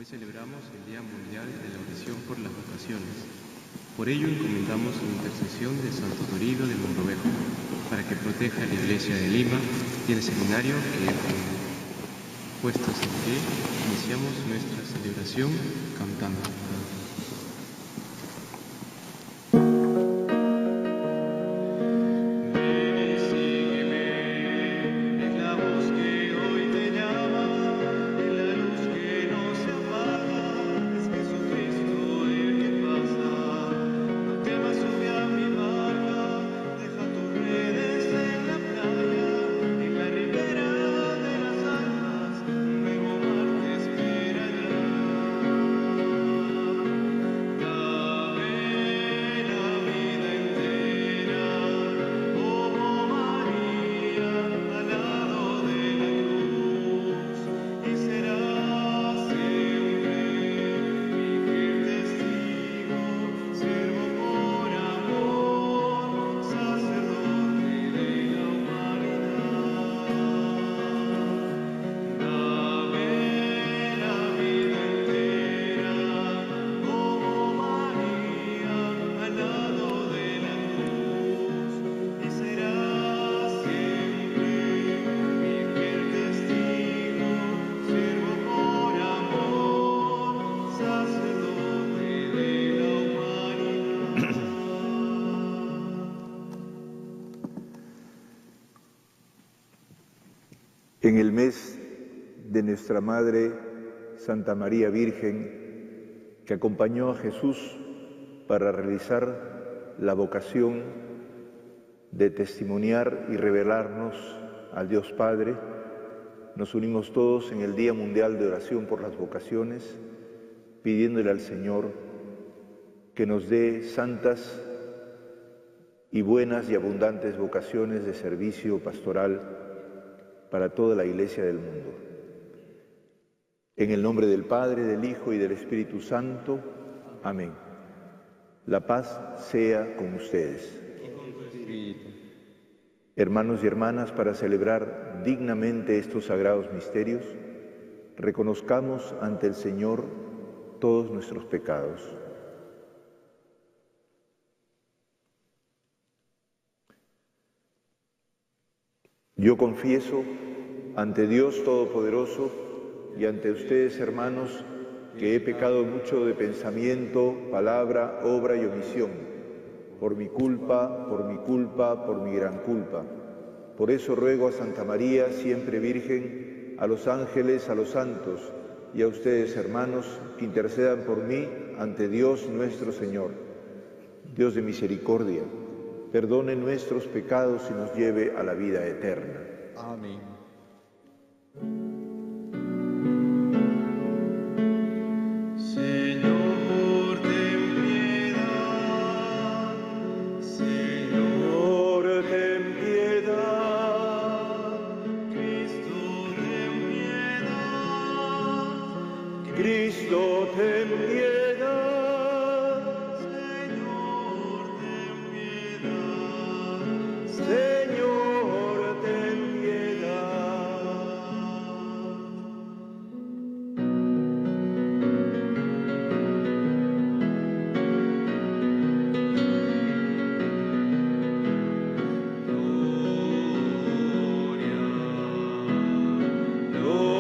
Hoy celebramos el Día Mundial de la Oración por las Vocaciones. Por ello encomendamos la intercesión de Santo Toribio de Mogrovejo para que proteja a la Iglesia de Lima y el seminario que puestos en pie, iniciamos nuestra celebración cantando. En el mes de nuestra Madre Santa María Virgen, que acompañó a Jesús para realizar la vocación de testimoniar y revelarnos al Dios Padre, nos unimos todos en el Día Mundial de Oración por las Vocaciones, pidiéndole al Señor que nos dé santas y buenas y abundantes vocaciones de servicio pastoral para toda la Iglesia del mundo. En el nombre del Padre, del Hijo y del Espíritu Santo. Amén. La paz sea con ustedes. Hermanos y hermanas, para celebrar dignamente estos sagrados misterios, reconozcamos ante el Señor todos nuestros pecados. Yo confieso ante Dios Todopoderoso y ante ustedes, hermanos, que he pecado mucho de pensamiento, palabra, obra y omisión, por mi culpa, por mi gran culpa. Por eso ruego a Santa María, siempre Virgen, a los ángeles, a los santos y a ustedes, hermanos, que intercedan por mí ante Dios nuestro Señor. Dios de misericordia, perdone nuestros pecados y nos lleve a la vida eterna. Amén. Señor, ten piedad. Señor, ten piedad. Cristo, ten piedad. Cristo, ten piedad. Señor, ten piedad. Señor, ten piedad. Gloria, gloria.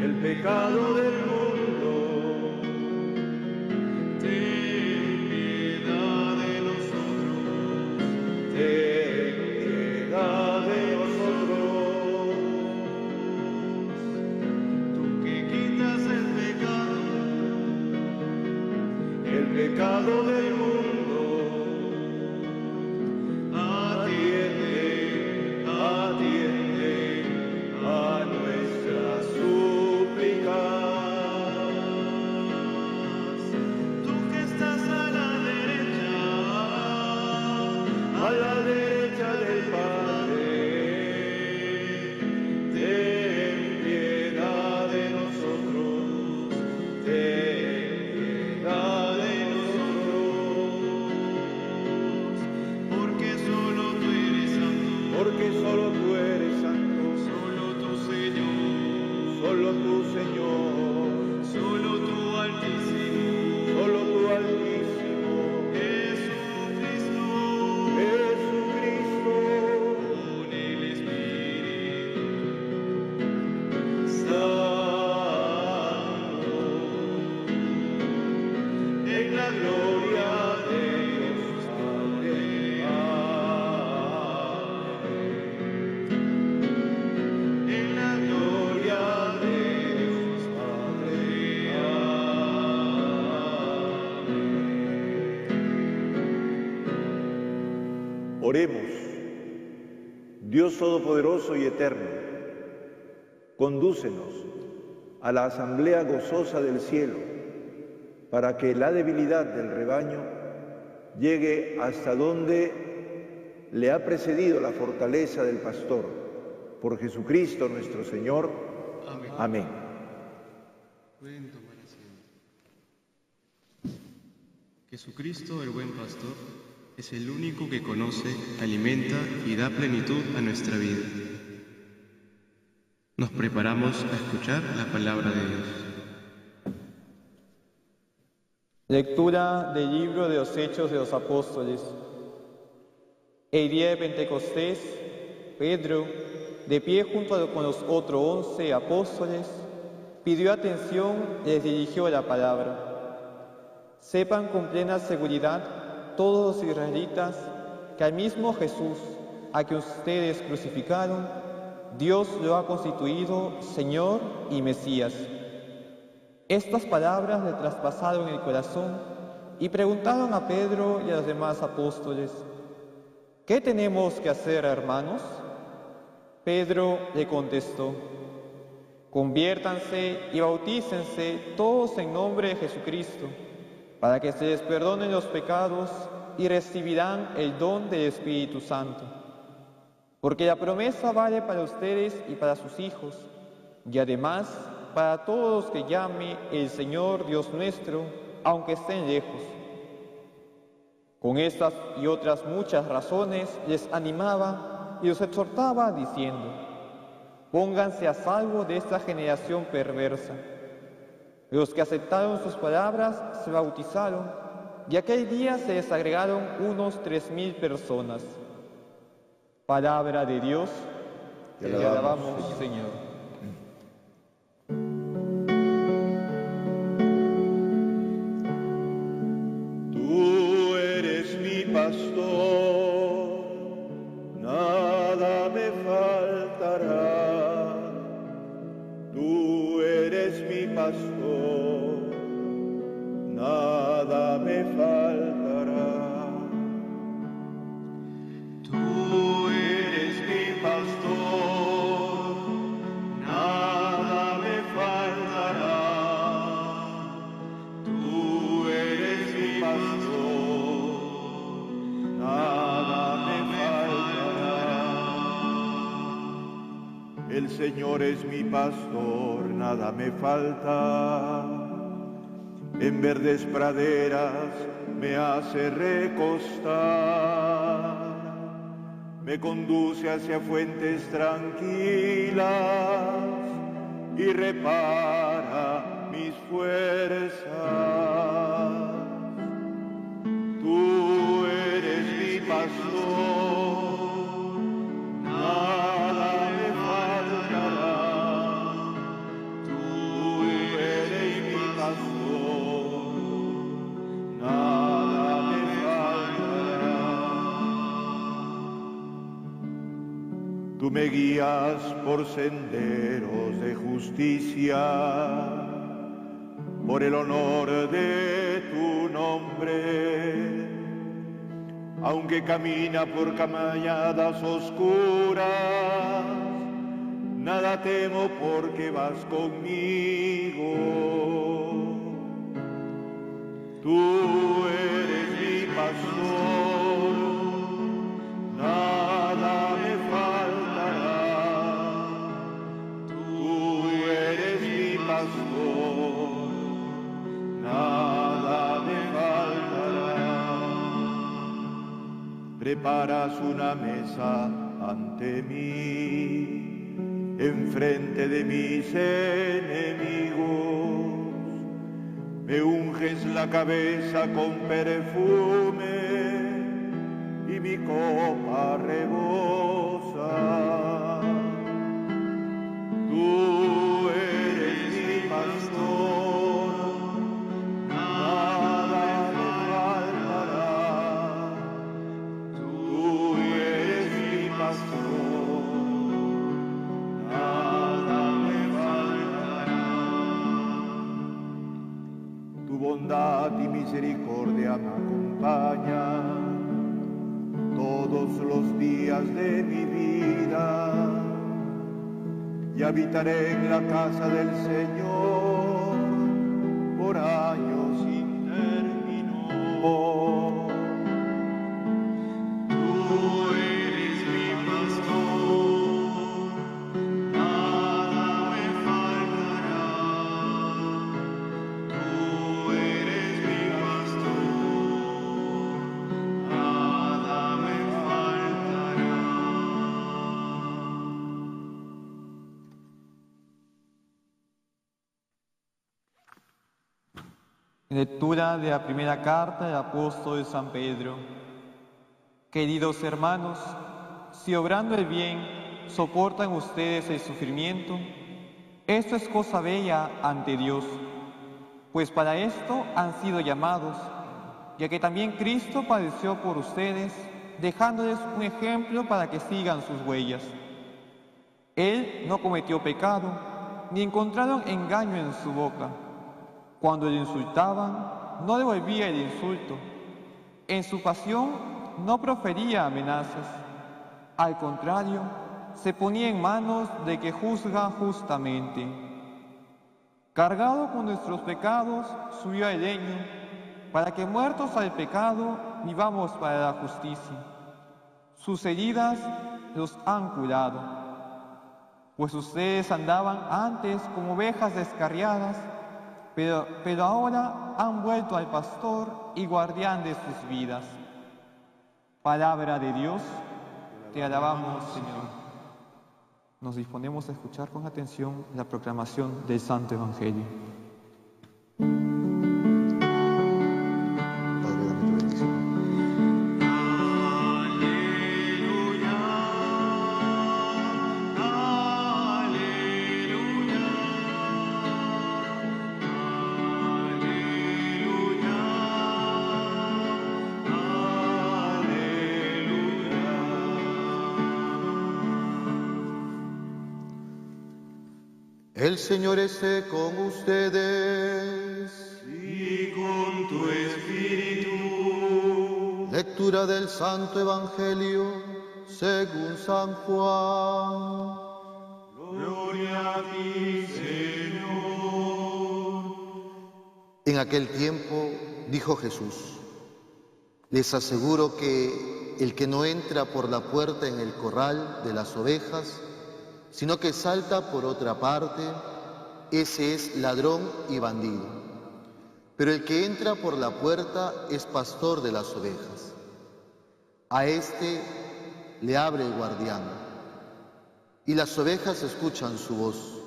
el pecado del mundo. Ten piedad de nosotros. Ten piedad de nosotros. Tú que quitas El pecado del mundo. Atiende, atiende a nuestras súplicas. tú que estás a la derecha del Padre, ten piedad de nosotros, ten piedad de nosotros, porque solo tú eres santo, porque solo tú eres santo, solo tú Señor, solo tú Señor, solo tú Altísimo, solo tú Altísimo, Jesucristo, Jesucristo, con el Espíritu Santo, en la gloria de Dios Padre. en la gloria De Dios Padre. Oremos. Dios Todopoderoso y Eterno, condúcenos a la asamblea gozosa del cielo, para que la debilidad del rebaño llegue hasta donde le ha precedido la fortaleza del pastor. Por Jesucristo nuestro Señor. Amén. Amén. Pueden tomar asiento. Jesucristo, el buen pastor, es el único que conoce, alimenta y da plenitud a nuestra vida. Nos preparamos a escuchar la palabra de Dios. Lectura del libro de los Hechos de los Apóstoles. El día de Pentecostés, Pedro, de pie junto con los otros 11 apóstoles, pidió atención y les dirigió la palabra. Sepan con plena seguridad todos los israelitas que al mismo Jesús, a que ustedes crucificaron, Dios lo ha constituido Señor y Mesías. Estas palabras le traspasaron el corazón y preguntaron a Pedro y a los demás apóstoles: ¿qué tenemos que hacer, hermanos? Pedro le contestó: conviértanse y bautícense todos en nombre de Jesucristo, para que se les perdonen los pecados y recibirán el don del Espíritu Santo. Porque la promesa vale para ustedes y para sus hijos, y además para todos los que llame el Señor Dios nuestro, aunque estén lejos. Con estas y otras muchas razones les animaba y los exhortaba diciendo: pónganse a salvo de esta generación perversa. Los que aceptaron sus palabras se bautizaron, y aquel día se les agregaron unos 3,000 personas. Palabra de Dios, te alabamos, Señor. Tú eres mi pastor, nada me faltará. Tú eres mi pastor, nada me faltará. Tú eres mi pastor, nada me faltará. Tú eres mi pastor, nada me faltará. El Señor es mi pastor, nada me falta. En verdes praderas me hace recostar, me conduce hacia fuentes tranquilas y repara mis fuerzas. Tú eres mi pastor, nada me faltará. Tú Tú me guías por senderos de justicia, por el honor de tu nombre. Aunque camina por cañadas oscuras, nada temo porque vas conmigo. Tú eres mi pastor, nada me faltará. Tú eres mi pastor, nada me faltará. Preparas una mesa ante mí, enfrente de mis enemigos. Me unges la cabeza con perfume y mi copa rebosa. Tú eres mi pastor, nada me faltará. Tú eres mi pastor, nada me faltará. Tu bondad y misericordia me acompañan todos los días de mi vida, y habitaré en la casa del Señor por años sin término. Tú eres mi pastor, nada me faltará. Tú eres mi pastor, nada me faltará. Lectura de la primera carta del apóstol San Pedro. Queridos hermanos, si obrando el bien soportan ustedes el sufrimiento, esto es cosa bella ante Dios, pues para esto han sido llamados, ya que también Cristo padeció por ustedes, dejándoles un ejemplo para que sigan sus huellas. Él no cometió pecado, ni encontraron engaño en su boca. Cuando le insultaban, no devolvía el insulto. En su pasión no profería amenazas. Al contrario, se ponía en manos de que juzga justamente. Cargado con nuestros pecados, subió al leño, para que muertos al pecado, vivamos para la justicia. Sus heridas los han curado. Pues ustedes andaban antes como ovejas descarriadas, pero ahora han vuelto al pastor y guardián de sus vidas. Palabra de Dios, te alabamos, Señor. Nos disponemos a escuchar con atención la proclamación del Santo Evangelio. Padre, dame tu bendición. El Señor esté con ustedes. Y con tu espíritu. Lectura del Santo Evangelio según San Juan. Gloria a ti, Señor. En aquel tiempo dijo Jesús: les aseguro que el que no entra por la puerta en el corral de las ovejas, sino que salta por otra parte, ese es ladrón y bandido. Pero el que entra por la puerta es pastor de las ovejas. A éste le abre el guardián, y las ovejas escuchan su voz,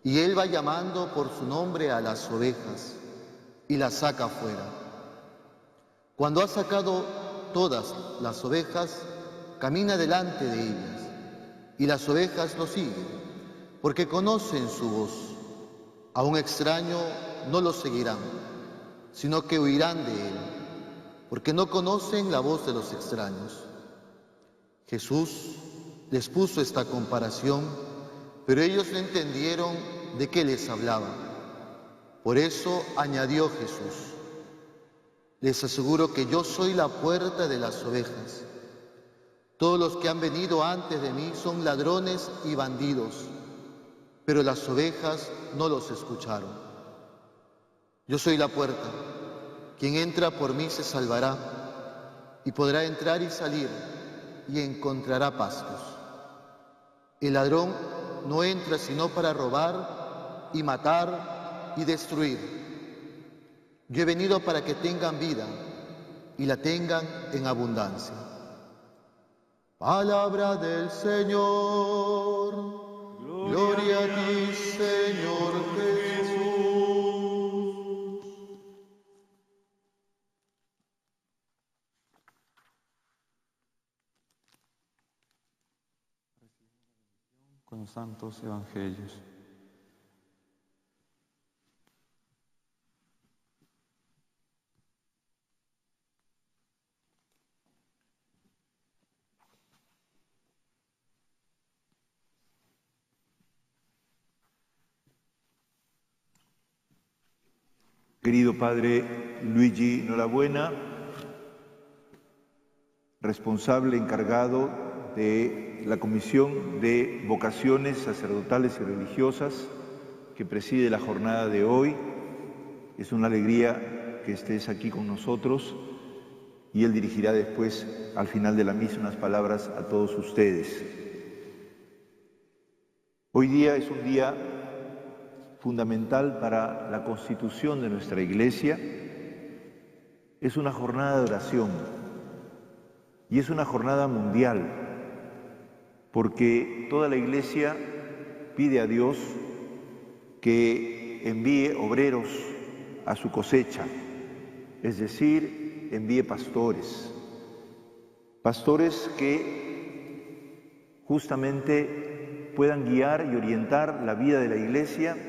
y él va llamando por su nombre a las ovejas, y las saca fuera. Cuando ha sacado todas las ovejas, camina delante de ellas, y las ovejas lo siguen, porque conocen su voz. A un extraño no lo seguirán, sino que huirán de él, porque no conocen la voz de los extraños. Jesús les puso esta comparación, pero ellos no entendieron de qué les hablaba. Por eso añadió Jesús: les aseguro que yo soy la puerta de las ovejas. Todos los que han venido antes de mí son ladrones y bandidos, pero las ovejas no los escucharon. Yo soy la puerta. Quien entra por mí se salvará y podrá entrar y salir y encontrará pastos. El ladrón no entra sino para robar y matar y destruir. Yo he venido para que tengan vida y la tengan en abundancia. Palabra del Señor. Gloria a ti, Señor Jesús. Con los santos evangelios. Querido Padre Luigi Norabuena, responsable encargado de la Comisión de Vocaciones Sacerdotales y Religiosas que preside la jornada de hoy, es una alegría que estés aquí con nosotros y él dirigirá después, al final de la misa, unas palabras a todos ustedes. Hoy día es un día fundamental para la constitución de nuestra Iglesia. Es una jornada de oración y es una jornada mundial, porque toda la Iglesia pide a Dios que envíe obreros a su cosecha, es decir, envíe pastores que justamente puedan guiar y orientar la vida de la Iglesia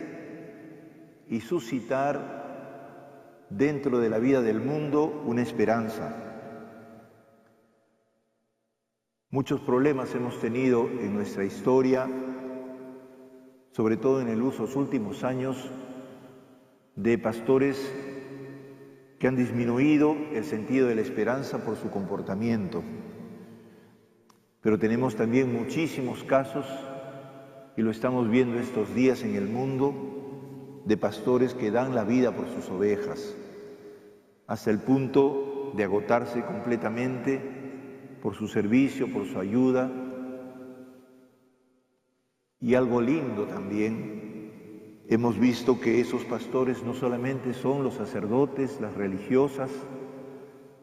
y suscitar dentro de la vida del mundo una esperanza. Muchos problemas hemos tenido en nuestra historia, sobre todo en los últimos años, de pastores que han disminuido el sentido de la esperanza por su comportamiento. Pero tenemos también muchísimos casos, y lo estamos viendo estos días en el mundo, de pastores que dan la vida por sus ovejas, hasta el punto de agotarse completamente por su servicio, por su ayuda. Y algo lindo también, hemos visto que esos pastores no solamente son los sacerdotes, las religiosas,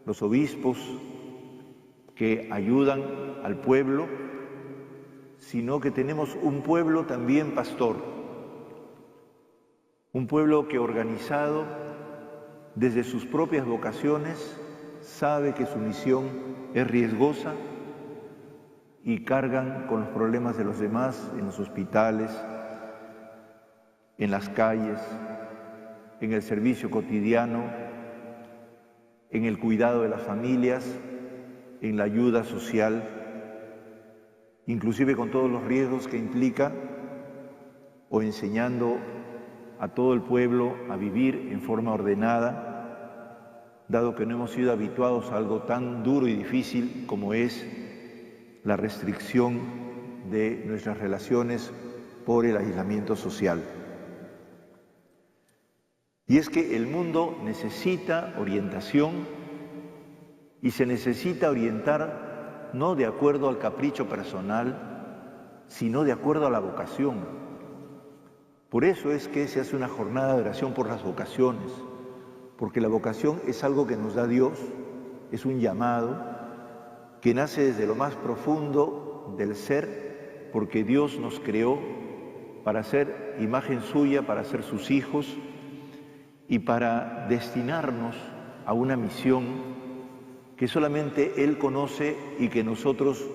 los obispos que ayudan al pueblo, sino que tenemos un pueblo también pastor. Un pueblo que, organizado desde sus propias vocaciones, sabe que su misión es riesgosa y cargan con los problemas de los demás en los hospitales, en las calles, en el servicio cotidiano, en el cuidado de las familias, en la ayuda social, inclusive con todos los riesgos que implica, o enseñando a todo el pueblo a vivir en forma ordenada, dado que no hemos sido habituados a algo tan duro y difícil como es la restricción de nuestras relaciones por el aislamiento social. Y es que el mundo necesita orientación y se necesita orientar no de acuerdo al capricho personal, sino de acuerdo a la vocación. Por eso es que se hace una jornada de oración por las vocaciones, porque la vocación es algo que nos da Dios, es un llamado que nace desde lo más profundo del ser, porque Dios nos creó para ser imagen suya, para ser sus hijos y para destinarnos a una misión que solamente Él conoce y que nosotros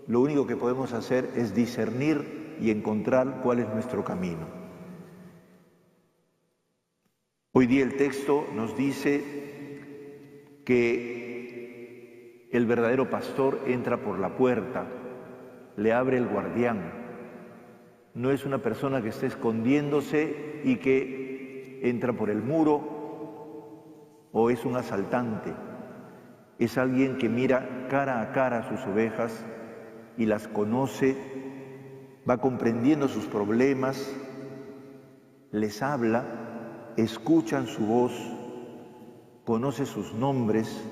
lo único que podemos hacer es discernir y encontrar cuál es nuestro camino. Hoy día el texto nos dice que el verdadero pastor entra por la puerta le abre el guardián. No es una persona que está escondiéndose y que entra por el muro o es un asaltante. Es alguien que mira cara a cara a sus ovejas y las conoce, va comprendiendo sus problemas, les habla, escuchan su voz, conoce sus nombres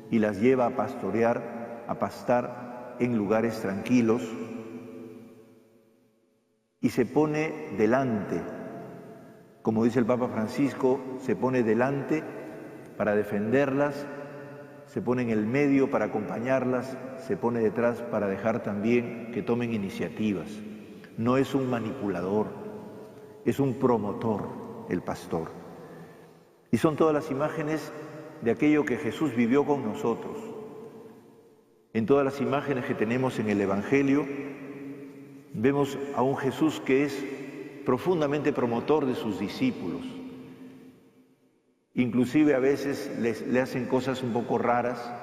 y las lleva a pastorear, a pastar en lugares tranquilos y se pone delante, como dice el Papa Francisco, se pone delante para defenderlas, se pone en el medio para acompañarlas, se pone detrás para dejar también que tomen iniciativas. No es un manipulador, es un promotor, el pastor. Y son todas las imágenes de aquello que Jesús vivió con nosotros. En todas las imágenes que tenemos en el Evangelio, vemos a un Jesús que es profundamente promotor de sus discípulos. Inclusive a veces le hacen cosas un poco raras,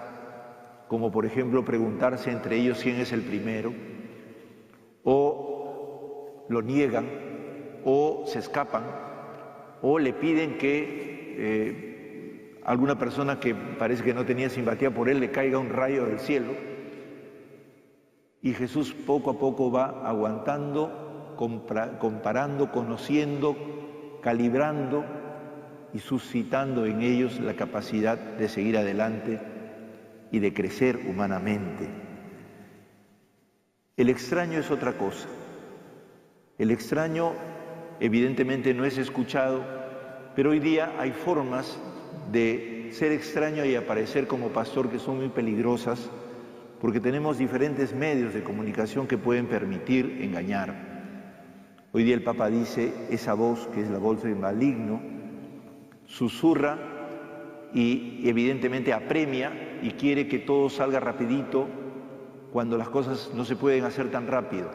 como por ejemplo preguntarse entre ellos quién es el primero, o lo niegan, o se escapan, o le piden que alguna persona que parece que no tenía simpatía por él le caiga un rayo del cielo. Y Jesús poco a poco va aguantando, comparando, conociendo, calibrando y suscitando en ellos la capacidad de seguir adelante y de crecer humanamente. El extraño es otra cosa. El extraño evidentemente no es escuchado, pero hoy día hay formas de ser extraño y aparecer como pastor que son muy peligrosas, porque tenemos diferentes medios de comunicación que pueden permitir engañar. Hoy día el Papa dice, esa voz que es la voz del maligno, susurra y evidentemente apremia y quiere que todo salga rapidito cuando las cosas no se pueden hacer tan rápido.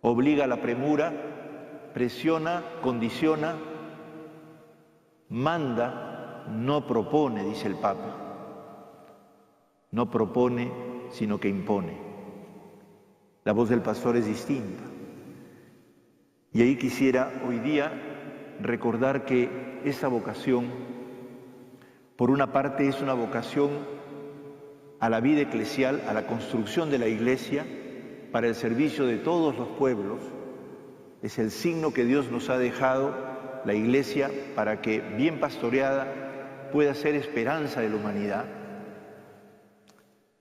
Obliga a la premura, presiona, condiciona, manda, no propone, dice el Papa. No propone, sino que impone. La voz del pastor es distinta. Y ahí quisiera hoy día recordar que esa vocación, por una parte, es una vocación a la vida eclesial, a la construcción de la Iglesia, para el servicio de todos los pueblos. Es el signo que Dios nos ha dejado, la Iglesia, para que, bien pastoreada, pueda ser esperanza de la humanidad.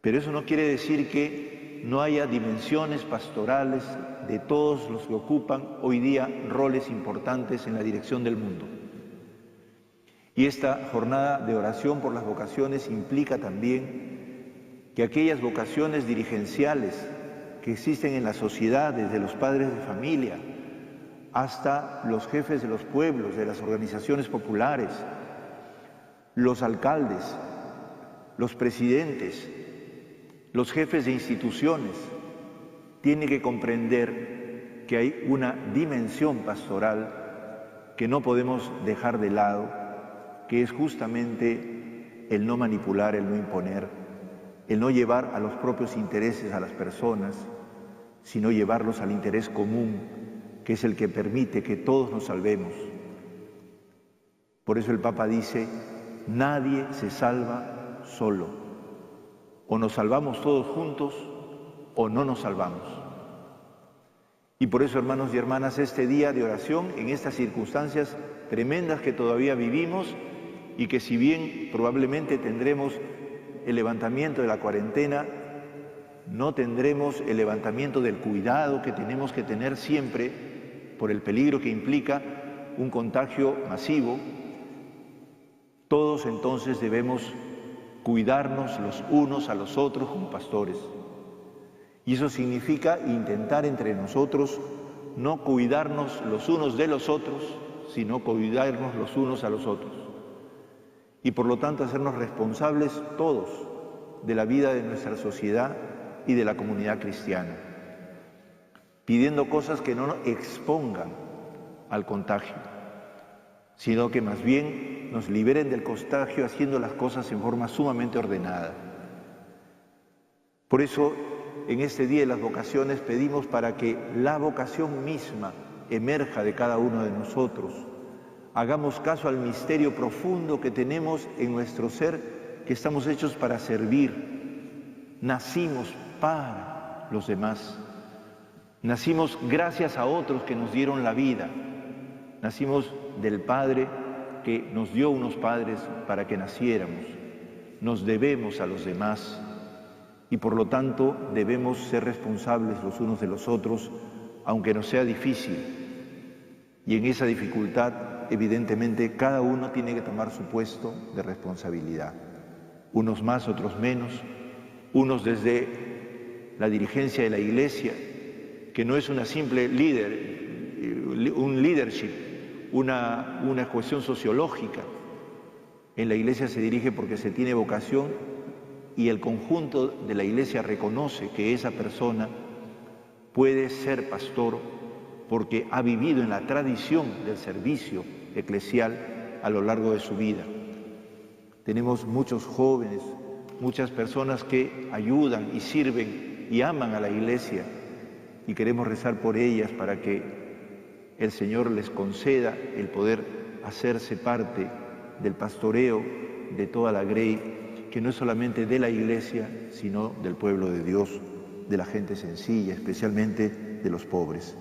Pero eso no quiere decir que no haya dimensiones pastorales de todos los que ocupan hoy día roles importantes en la dirección del mundo. Y esta jornada de oración por las vocaciones implica también que aquellas vocaciones dirigenciales que existen en la sociedad, desde los padres de familia hasta los jefes de los pueblos, de las organizaciones populares, los alcaldes, los presidentes, los jefes de instituciones, tienen que comprender que hay una dimensión pastoral que no podemos dejar de lado, que es justamente el no manipular, el no imponer, el no llevar a los propios intereses a las personas, sino llevarlos al interés común, que es el que permite que todos nos salvemos. Por eso el Papa dice, nadie se salva solo. O nos salvamos todos juntos o no nos salvamos. Y por eso, hermanos y hermanas, este día de oración, en estas circunstancias tremendas que todavía vivimos y que si bien probablemente tendremos el levantamiento de la cuarentena, no tendremos el levantamiento del cuidado que tenemos que tener siempre por el peligro que implica un contagio masivo. Todos entonces debemos cuidarnos los unos a los otros como pastores. Y eso significa intentar entre nosotros no cuidarnos los unos de los otros, sino cuidarnos los unos a los otros. Y por lo tanto hacernos responsables todos de la vida de nuestra sociedad y de la comunidad cristiana, pidiendo cosas que no nos expongan al contagio, sino que más bien nos liberen del contagio haciendo las cosas en forma sumamente ordenada. Por eso en este Día de las Vocaciones pedimos para que la vocación misma emerja de cada uno de nosotros. Hagamos caso al misterio profundo que tenemos en nuestro ser, que estamos hechos para servir. Nacimos para los demás. Nacimos gracias a otros que nos dieron la vida. Nacimos del Padre que nos dio unos padres para que naciéramos. Nos debemos a los demás y por lo tanto debemos ser responsables los unos de los otros, aunque nos sea difícil. Y en esa dificultad, evidentemente, cada uno tiene que tomar su puesto de responsabilidad. Unos más, otros menos, unos desde la dirigencia de la Iglesia, que no es una simple un leadership, una cuestión sociológica. En la Iglesia se dirige porque se tiene vocación y el conjunto de la Iglesia reconoce que esa persona puede ser pastor porque ha vivido en la tradición del servicio eclesial a lo largo de su vida. Tenemos muchos jóvenes, muchas personas que ayudan y sirven y aman a la Iglesia y queremos rezar por ellas para que el Señor les conceda el poder hacerse parte del pastoreo de toda la grey, que no es solamente de la Iglesia, sino del pueblo de Dios, de la gente sencilla, especialmente de los pobres.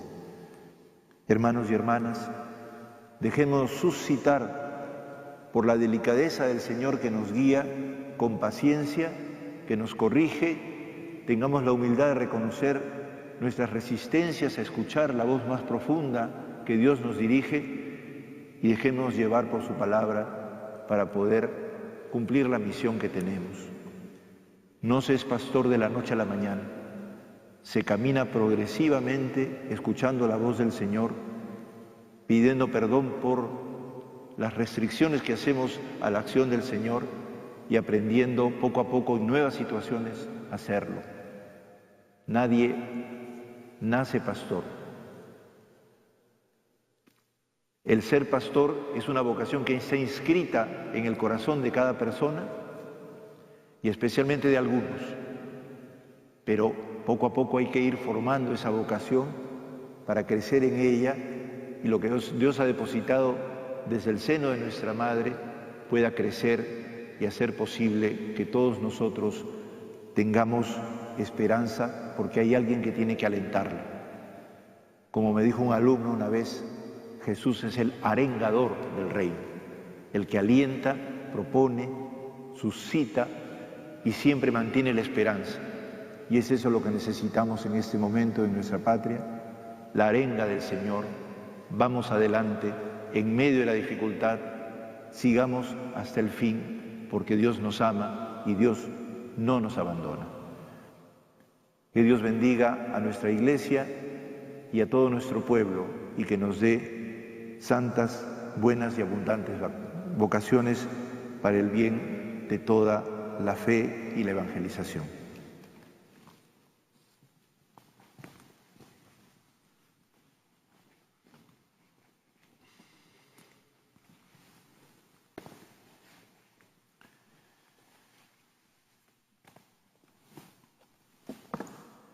Hermanos y hermanas, dejémonos suscitar por la delicadeza del Señor que nos guía con paciencia, que nos corrige, tengamos la humildad de reconocer nuestras resistencias a escuchar la voz más profunda que Dios nos dirige y dejémonos llevar por su palabra para poder cumplir la misión que tenemos. No se es pastor de la noche a la mañana, se camina progresivamente escuchando la voz del Señor, pidiendo perdón por las restricciones que hacemos a la acción del Señor y aprendiendo poco a poco en nuevas situaciones a hacerlo. Nadie nace pastor. El ser pastor es una vocación que está inscrita en el corazón de cada persona y especialmente de algunos, pero poco a poco hay que ir formando esa vocación para crecer en ella y lo que Dios ha depositado desde el seno de nuestra madre pueda crecer y hacer posible que todos nosotros tengamos esperanza porque hay alguien que tiene que alentarla. Como me dijo un alumno una vez, Jesús es el arengador del reino, el que alienta, propone, suscita y siempre mantiene la esperanza. Y es eso lo que necesitamos en este momento en nuestra patria, la arenga del Señor. Vamos adelante, en medio de la dificultad, sigamos hasta el fin, porque Dios nos ama y Dios no nos abandona. Que Dios bendiga a nuestra Iglesia y a todo nuestro pueblo y que nos dé santas, buenas y abundantes vocaciones para el bien de toda la fe y la evangelización.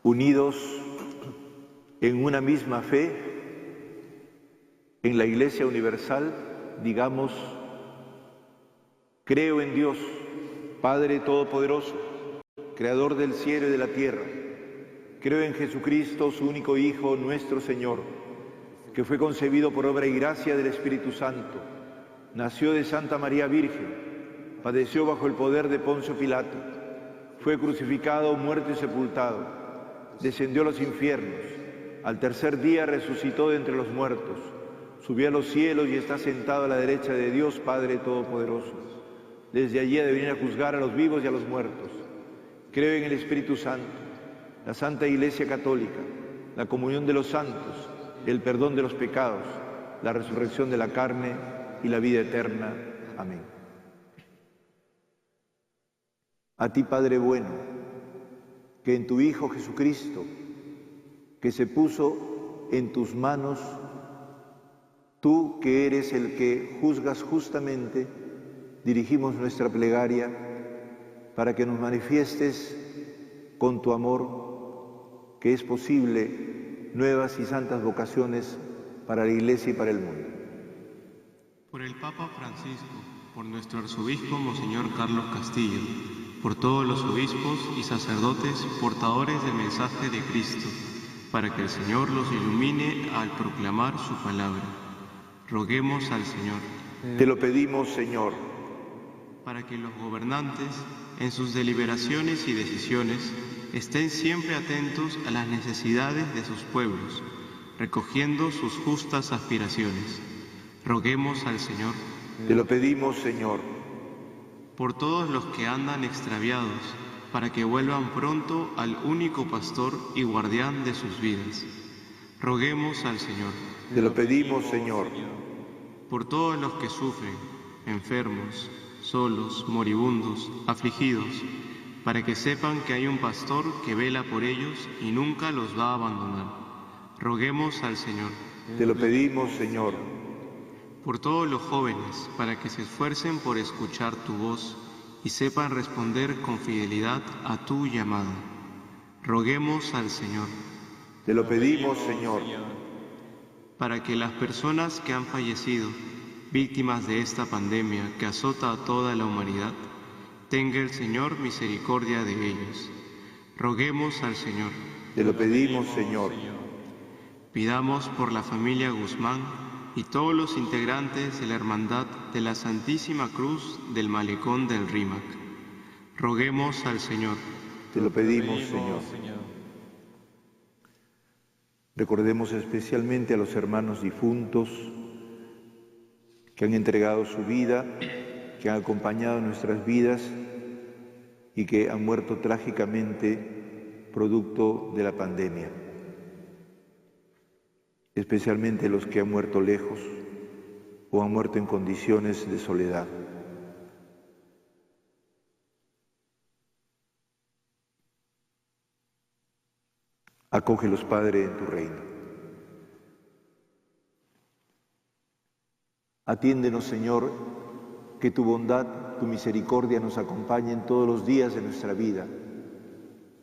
Unidos en una misma fe, en la Iglesia Universal, digamos: creo en Dios, Padre Todopoderoso, Creador del cielo y de la tierra. Creo en Jesucristo, su único Hijo, nuestro Señor, que fue concebido por obra y gracia del Espíritu Santo, nació de Santa María Virgen, padeció bajo el poder de Poncio Pilato, fue crucificado, muerto y sepultado, descendió a los infiernos, al tercer día resucitó de entre los muertos, subió a los cielos y está sentado a la derecha de Dios Padre Todopoderoso. Desde allí ha de venir a juzgar a los vivos y a los muertos. Creo en el Espíritu Santo, la Santa Iglesia Católica, la comunión de los santos, el perdón de los pecados, la resurrección de la carne y la vida eterna. Amén. A ti, Padre bueno, que en tu Hijo Jesucristo, que se puso en tus manos, tú que eres el que juzgas justamente, dirigimos nuestra plegaria para que nos manifiestes con tu amor que es posible nuevas y santas vocaciones para la Iglesia y para el mundo. Por el Papa Francisco, por nuestro arzobispo Monseñor Carlos Castillo, por todos los obispos y sacerdotes portadores del mensaje de Cristo, para que el Señor los ilumine al proclamar su palabra. Roguemos al Señor. Te lo pedimos, Señor. Para que los gobernantes, en sus deliberaciones y decisiones, estén siempre atentos a las necesidades de sus pueblos, recogiendo sus justas aspiraciones. Roguemos al Señor. Te lo pedimos, Señor. Por todos los que andan extraviados, para que vuelvan pronto al único pastor y guardián de sus vidas. Roguemos al Señor. Te lo pedimos, Señor. Por todos los que sufren, enfermos, solos, moribundos, afligidos, para que sepan que hay un pastor que vela por ellos y nunca los va a abandonar. Roguemos al Señor. Te lo pedimos, Señor. Por todos los jóvenes, para que se esfuercen por escuchar tu voz y sepan responder con fidelidad a tu llamada. Roguemos al Señor. Te lo pedimos, Señor. Para que las personas que han fallecido, víctimas de esta pandemia que azota a toda la humanidad, tenga el Señor misericordia de ellos. Roguemos al Señor. Te lo pedimos, Señor. Pidamos por la familia Guzmán y todos los integrantes de la Hermandad de la Santísima Cruz del Malecón del Rímac. Roguemos al Señor. Te lo pedimos, Señor. Recordemos especialmente a los hermanos difuntos que han entregado su vida, que han acompañado nuestras vidas y que han muerto trágicamente producto de la pandemia. Especialmente los que han muerto lejos o han muerto en condiciones de soledad. Acógelos, Padre, en tu reino. Atiéndenos, Señor, que tu bondad, tu misericordia nos acompañen todos los días de nuestra vida,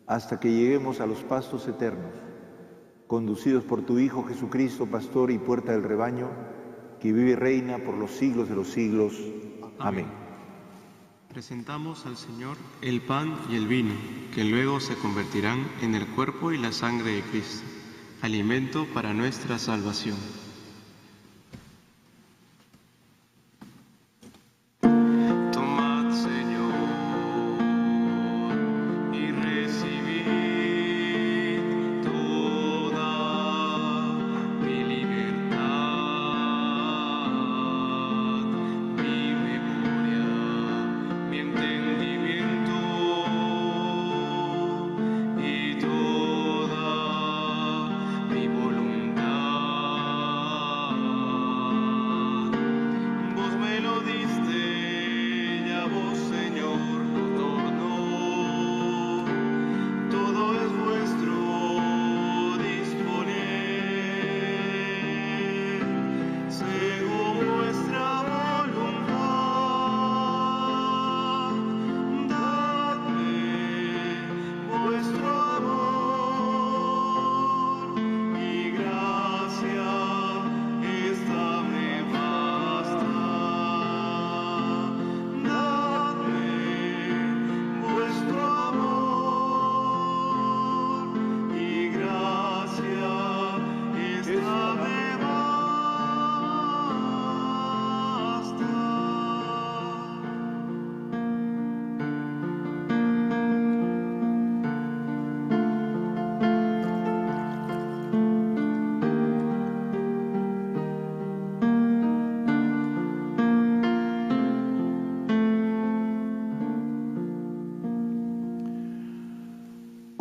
hasta que lleguemos a los pastos eternos, conducidos por tu Hijo Jesucristo, pastor y puerta del rebaño, que vive y reina por los siglos de los siglos. Amén. Presentamos al Señor el pan y el vino, que luego se convertirán en el cuerpo y la sangre de Cristo, alimento para nuestra salvación.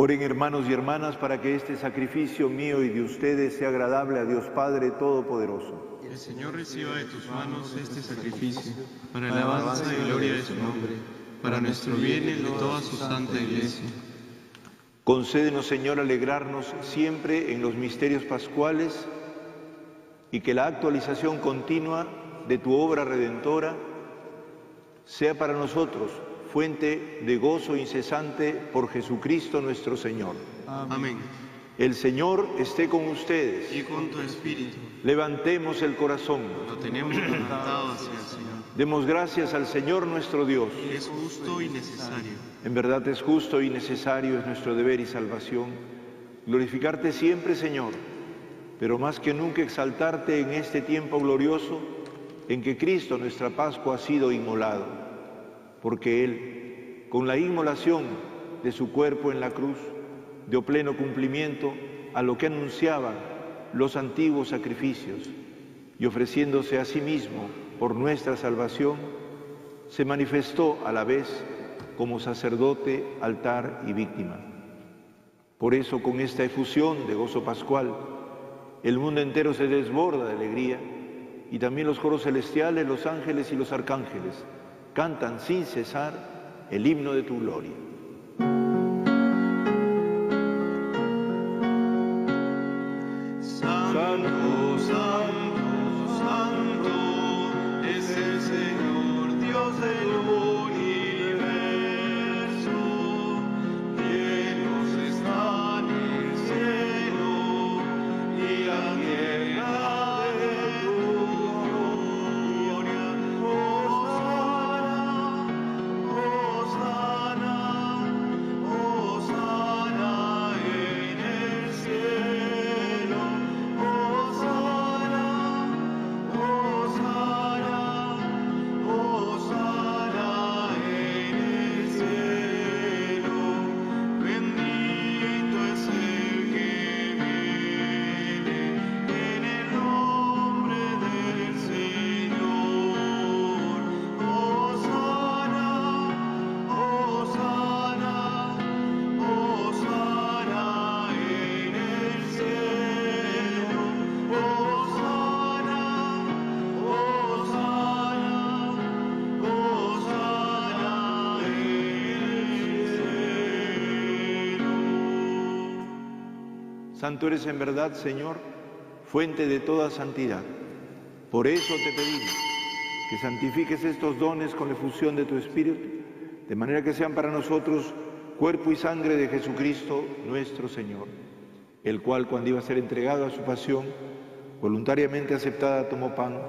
Oren, hermanos y hermanas, para que este sacrificio mío y de ustedes sea agradable a Dios Padre Todopoderoso. El Señor reciba de tus manos este sacrificio, para la alabanza y gloria de su nombre, para nuestro bien y el de toda su santa Iglesia. Concédenos, Señor, alegrarnos siempre en los misterios pascuales y que la actualización continua de tu obra redentora sea para nosotros fuente de gozo incesante por Jesucristo nuestro Señor. Amén. El Señor esté con ustedes. Y con tu espíritu. Levantemos el corazón. Lo tenemos levantado hacia el Señor. Demos gracias al Señor nuestro Dios. Es justo y necesario. En verdad es justo y necesario, es nuestro deber y salvación, glorificarte siempre, Señor, pero más que nunca exaltarte en este tiempo glorioso en que Cristo, nuestra Pascua, ha sido inmolado, porque Él, con la inmolación de su cuerpo en la cruz, dio pleno cumplimiento a lo que anunciaban los antiguos sacrificios, y ofreciéndose a sí mismo por nuestra salvación, se manifestó a la vez como sacerdote, altar y víctima. Por eso, con esta efusión de gozo pascual, el mundo entero se desborda de alegría, y también los coros celestiales, los ángeles y los arcángeles cantan sin cesar el himno de tu gloria. Santo, santo, santo, es el Señor, Dios del universo. Llenos están el cielo y la tierra de tu gloria. Hosana, Hosana, Hosana en el cielo. Hosana, Hosana, Hosana en el cielo. Bendito es el que viene en el nombre del Señor. Hosana, Hosana, Hosana en el cielo. Hosana, Hosana, Hosana en el cielo. Santo eres en verdad, Señor, fuente de toda santidad. Por eso te pedimos que santifiques estos dones con la efusión de tu Espíritu, de manera que sean para nosotros cuerpo y sangre de Jesucristo nuestro Señor, el cual, cuando iba a ser entregado a su pasión, voluntariamente aceptada, tomó pan,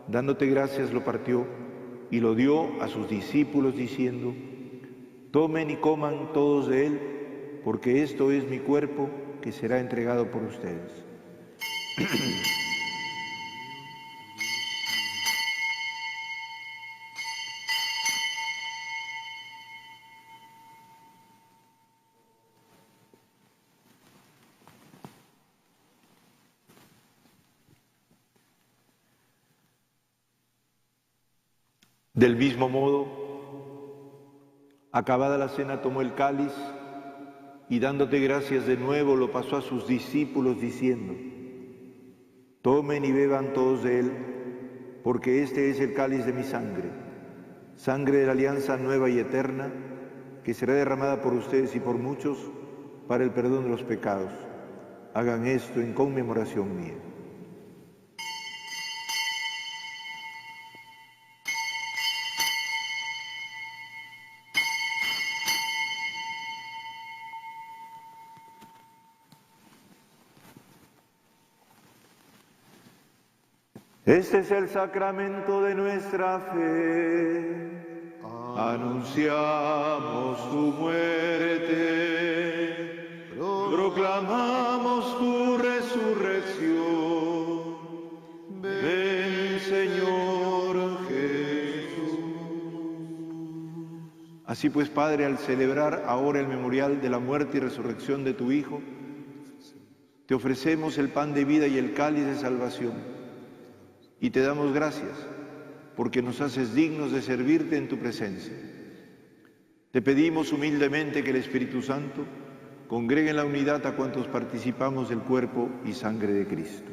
dándote gracias lo partió y lo dio a sus discípulos diciendo: tomen y coman todos de él, porque esto es mi cuerpo que será entregado por ustedes. Del mismo modo, acabada la cena, tomó el cáliz y dándote gracias de nuevo lo pasó a sus discípulos diciendo: tomen y beban todos de él, porque este es el cáliz de mi sangre, sangre de la alianza nueva y eterna, que será derramada por ustedes y por muchos para el perdón de los pecados. Hagan esto en conmemoración mía. Este es el sacramento de nuestra fe. Anunciamos tu muerte, proclamamos tu resurrección. Ven, Señor Jesús. Así pues, Padre, al celebrar ahora el memorial de la muerte y resurrección de tu Hijo, te ofrecemos el pan de vida y el cáliz de salvación. Y te damos gracias porque nos haces dignos de servirte en tu presencia. Te pedimos humildemente que el Espíritu Santo congregue en la unidad a cuantos participamos del cuerpo y sangre de Cristo.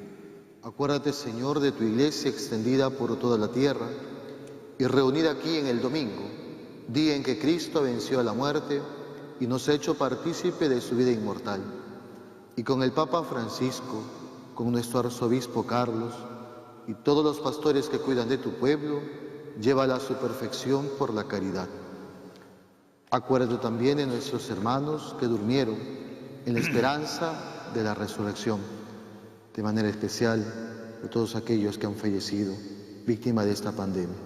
Acuérdate, Señor, de tu iglesia extendida por toda la tierra y reunida aquí en el domingo, día en que Cristo venció a la muerte y nos ha hecho partícipe de su vida inmortal. Y con el Papa Francisco, con nuestro arzobispo Carlos, y todos los pastores que cuidan de tu pueblo, llévala a su perfección por la caridad. Acuérdate también de nuestros hermanos que durmieron en la esperanza de la resurrección, de manera especial de todos aquellos que han fallecido víctima de esta pandemia.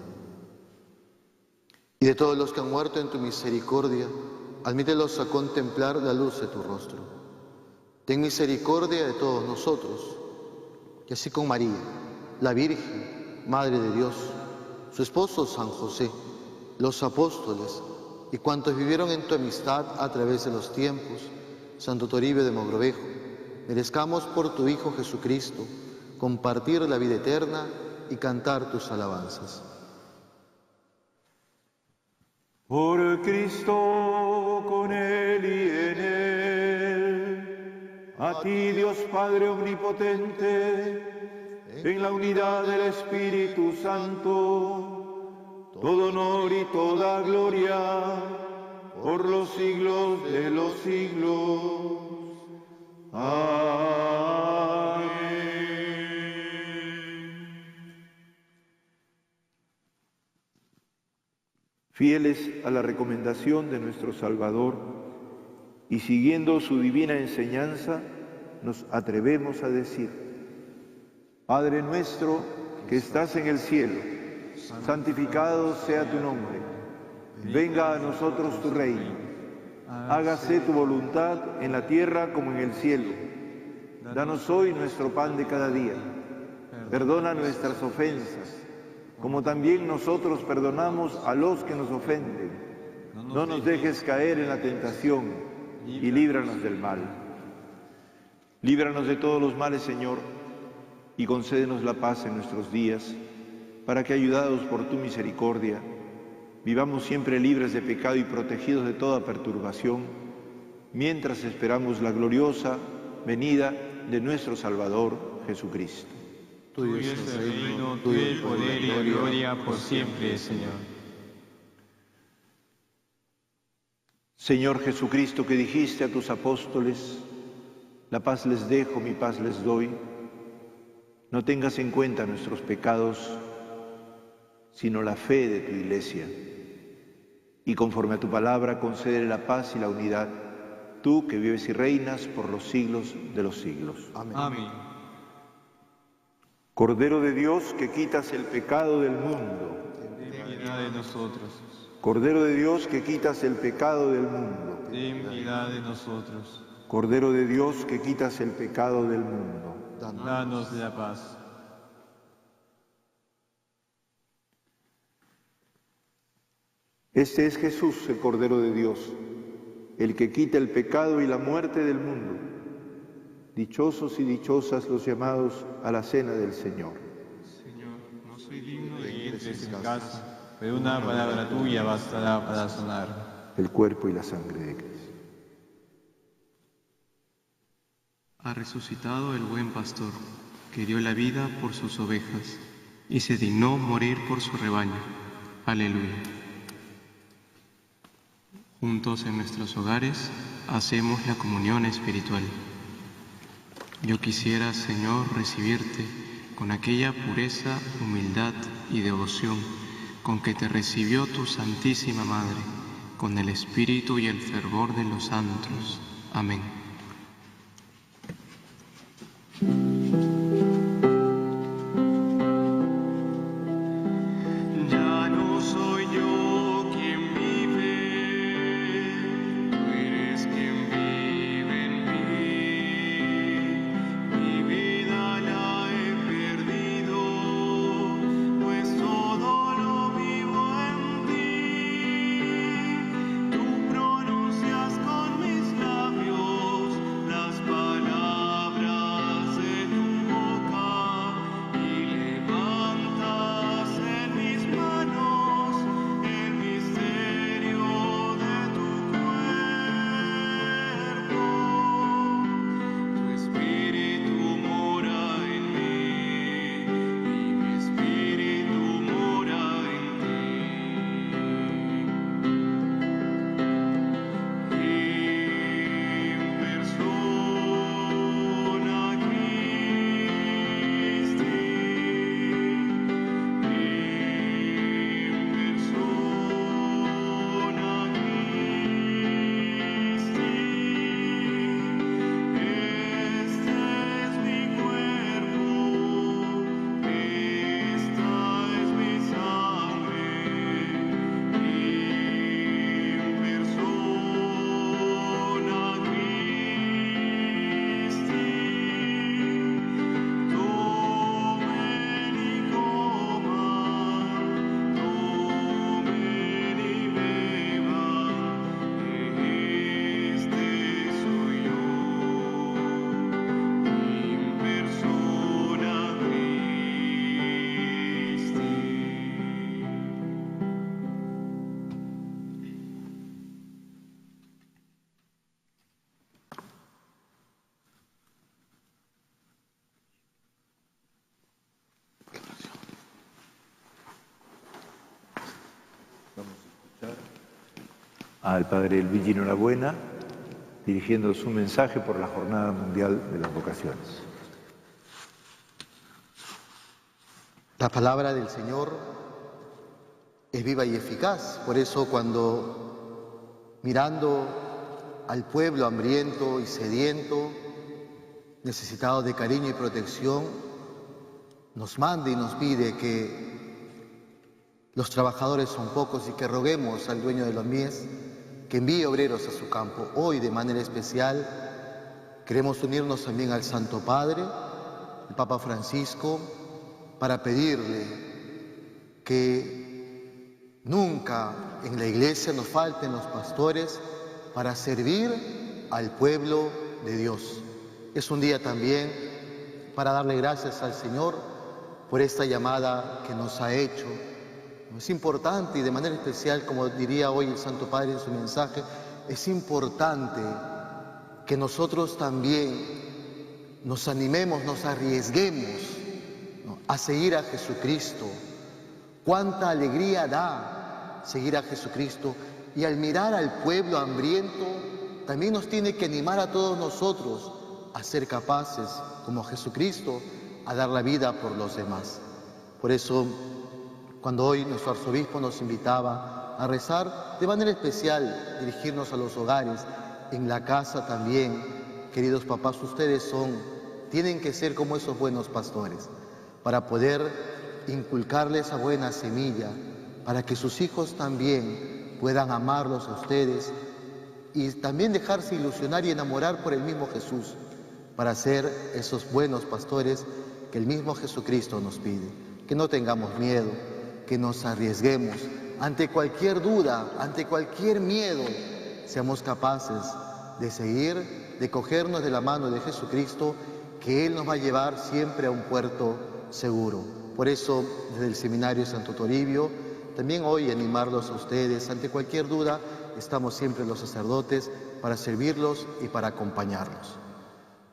Y de todos los que han muerto en tu misericordia, admítelos a contemplar la luz de tu rostro. Ten misericordia de todos nosotros, y así con María, la Virgen, Madre de Dios, su esposo San José, los apóstoles y cuantos vivieron en tu amistad a través de los tiempos, Santo Toribio de Mogrovejo, merezcamos por tu Hijo Jesucristo compartir la vida eterna y cantar tus alabanzas. Por Cristo, con Él y en Él, a ti Dios Padre Omnipotente, en la unidad del Espíritu Santo, todo honor y toda gloria, por los siglos de los siglos. Amén. Fieles a la recomendación de nuestro Salvador y siguiendo su divina enseñanza, nos atrevemos a decir: Padre nuestro que estás en el cielo, santificado sea tu nombre. Venga a nosotros tu reino. Hágase tu voluntad en la tierra como en el cielo. Danos hoy nuestro pan de cada día. Perdona nuestras ofensas, como también nosotros perdonamos a los que nos ofenden. No nos dejes caer en la tentación y líbranos del mal. Líbranos de todos los males, Señor, y concédenos la paz en nuestros días, para que, ayudados por tu misericordia, vivamos siempre libres de pecado y protegidos de toda perturbación, mientras esperamos la gloriosa venida de nuestro Salvador Jesucristo. Tuyo es el reino, tuyo el poder y la gloria por siempre, Señor. Señor Jesucristo, que dijiste a tus apóstoles: la paz les dejo, mi paz les doy, no tengas en cuenta nuestros pecados, sino la fe de tu Iglesia. Y conforme a tu palabra, concédele la paz y la unidad, tú que vives y reinas por los siglos de los siglos. Amén. Amén. Cordero de Dios, que quitas el pecado del mundo. Ten piedad de nosotros. Cordero de Dios, que quitas el pecado del mundo. Ten piedad de nosotros. Cordero de Dios, que quitas el pecado del mundo. Danos la paz. Este es Jesús, el Cordero de Dios, el que quita el pecado y la muerte del mundo. Dichosos y dichosas los llamados a la cena del Señor. Señor, no soy digno de que entres en casa, pero una palabra tuya bastará para sanar. El cuerpo y la sangre de Cristo. Ha resucitado el buen pastor, que dio la vida por sus ovejas, y se dignó morir por su rebaño. Aleluya. Juntos en nuestros hogares hacemos la comunión espiritual. Yo quisiera, Señor, recibirte con aquella pureza, humildad y devoción con que te recibió tu Santísima Madre, con el espíritu y el fervor de los santos. Amén. Ya no soy yo quien vive, tú eres quien vive en mí. Mi vida la he perdido, pues todo lo vivo en ti. Tú pronuncias con mis labios Vamos a escuchar al Padre Luigi Norabuena dirigiendo su mensaje por la Jornada Mundial de las Vocaciones. La palabra del Señor es viva y eficaz, por eso cuando mirando al pueblo hambriento y sediento, necesitado de cariño y protección, nos manda y nos pide que los trabajadores son pocos y que roguemos al dueño de los mies que envíe obreros a su campo. Hoy, de manera especial, queremos unirnos también al Santo Padre, el Papa Francisco, para pedirle que nunca en la Iglesia nos falten los pastores para servir al pueblo de Dios. Es un día también para darle gracias al Señor por esta llamada que nos ha hecho. Es importante, y de manera especial, como diría hoy el Santo Padre en su mensaje, es importante que nosotros también nos animemos, nos arriesguemos, ¿no?, a seguir a Jesucristo. Cuánta alegría da seguir a Jesucristo, y al mirar al pueblo hambriento también nos tiene que animar a todos nosotros a ser capaces, como Jesucristo, a dar la vida por los demás. Por eso, cuando hoy nuestro arzobispo nos invitaba a rezar, de manera especial dirigirnos a los hogares, en la casa también, queridos papás, ustedes tienen que ser como esos buenos pastores, para poder inculcarles esa buena semilla, para que sus hijos también puedan amarlos a ustedes y también dejarse ilusionar y enamorar por el mismo Jesús, para ser esos buenos pastores que el mismo Jesucristo nos pide. Que no tengamos miedo, que nos arriesguemos ante cualquier duda, ante cualquier miedo, seamos capaces de seguir, de cogernos de la mano de Jesucristo, que Él nos va a llevar siempre a un puerto seguro. Por eso, desde el Seminario Santo Toribio, también hoy animarlos a ustedes, ante cualquier duda, estamos siempre los sacerdotes para servirlos y para acompañarlos.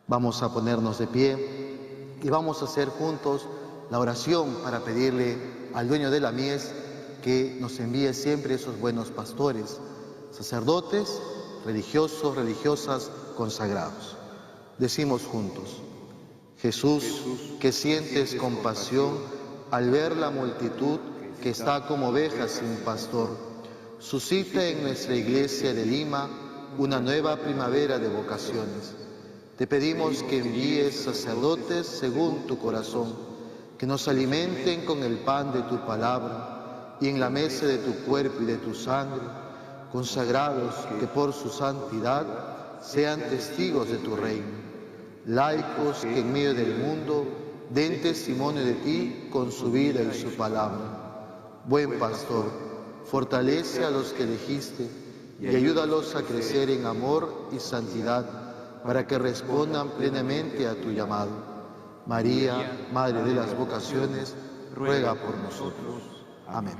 Vamos a ponernos de pie y vamos a hacer juntos la oración para pedirle al dueño de la mies que nos envíe siempre esos buenos pastores, sacerdotes, religiosos, religiosas, consagrados. Decimos juntos: Jesús, que sientes compasión al ver la multitud que está como ovejas sin pastor, suscita en nuestra Iglesia de Lima una nueva primavera de vocaciones. Te pedimos que envíes sacerdotes según tu corazón, que nos alimenten con el pan de tu palabra y en la mesa de tu cuerpo y de tu sangre, consagrados que por su santidad sean testigos de tu reino, laicos que en medio del mundo den testimonio de ti con su vida y su palabra. Buen pastor, fortalece a los que elegiste y ayúdalos a crecer en amor y santidad, para que respondan plenamente a tu llamado. María, Madre de las Vocaciones, ruega por nosotros. Amén.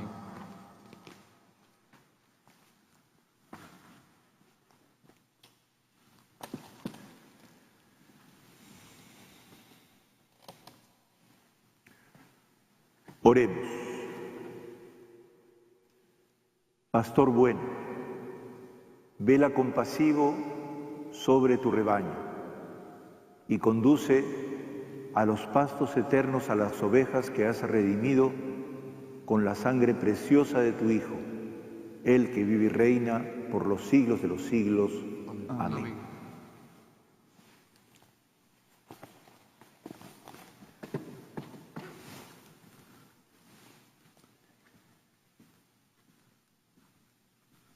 Oremos. Pastor bueno, vela compasivo sobre tu rebaño y conduce a los pastos eternos a las ovejas que has redimido con la sangre preciosa de tu Hijo, Él que vive y reina por los siglos de los siglos. Amén.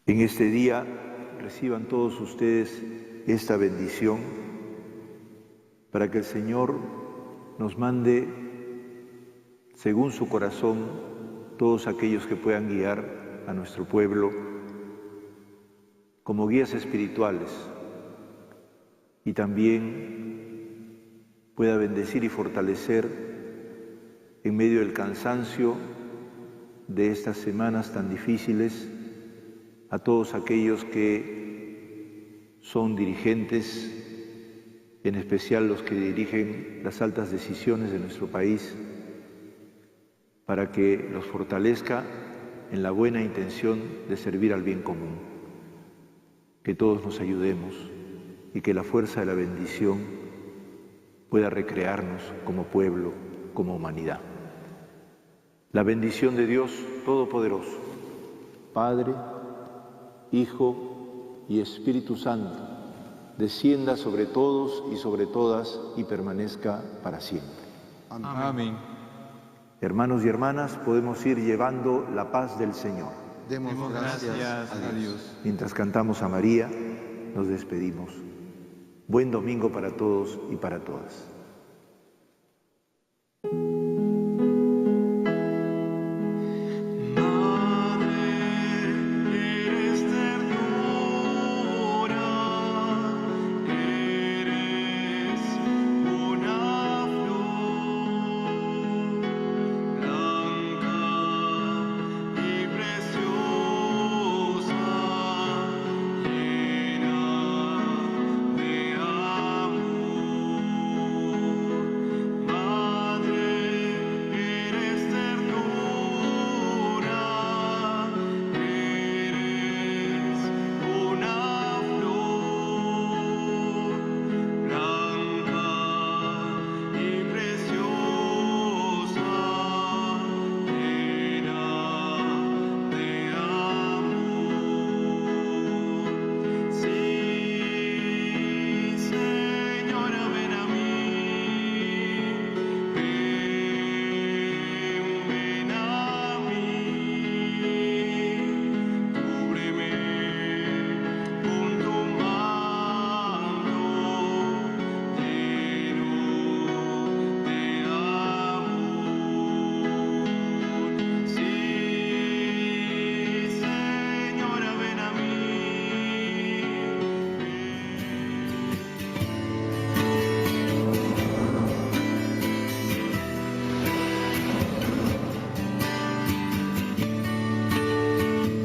En este día reciban todos ustedes esta bendición para que el Señor nos mande, según su corazón, todos aquellos que puedan guiar a nuestro pueblo como guías espirituales, y también pueda bendecir y fortalecer en medio del cansancio de estas semanas tan difíciles a todos aquellos que son dirigentes, en especial los que dirigen las altas decisiones de nuestro país, para que los fortalezca en la buena intención de servir al bien común. Que todos nos ayudemos y que la fuerza de la bendición pueda recrearnos como pueblo, como humanidad. La bendición de Dios Todopoderoso, Padre, Hijo y Espíritu Santo, descienda sobre todos y sobre todas y permanezca para siempre. Amén. Hermanos y hermanas, podemos ir llevando la paz del Señor. Demos gracias a Dios. Mientras cantamos a María, nos despedimos. Buen domingo para todos y para todas.